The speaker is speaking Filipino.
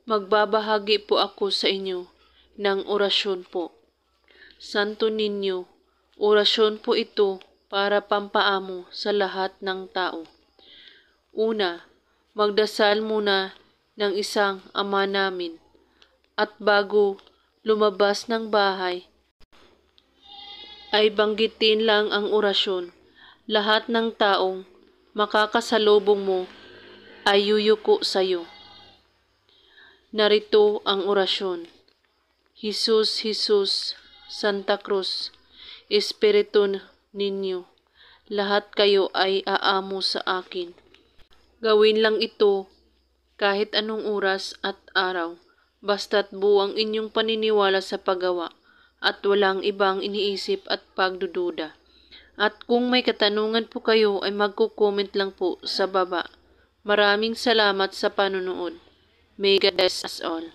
Magbabahagi po ako sa inyo ng orasyon po. Santo Niño, orasyon po ito para pampaamo sa lahat ng tao. Una, magdasal muna ng isang Ama namin at bago lumabas ng bahay, ay banggitin lang ang orasyon. Lahat ng taong makakasalubong mo ay yuyuko sa'yo. Narito ang orasyon. Jesus, Jesus, Santa Cruz, Espiritu Niño, lahat kayo ay aamo sa akin. Gawin lang ito kahit anong oras at araw, basta't buo ang inyong paniniwala sa paggawa at walang ibang iniisip at pagdududa. At kung may katanungan po kayo ay magko-comment lang po sa baba. Maraming salamat sa panonood. May God bless us all.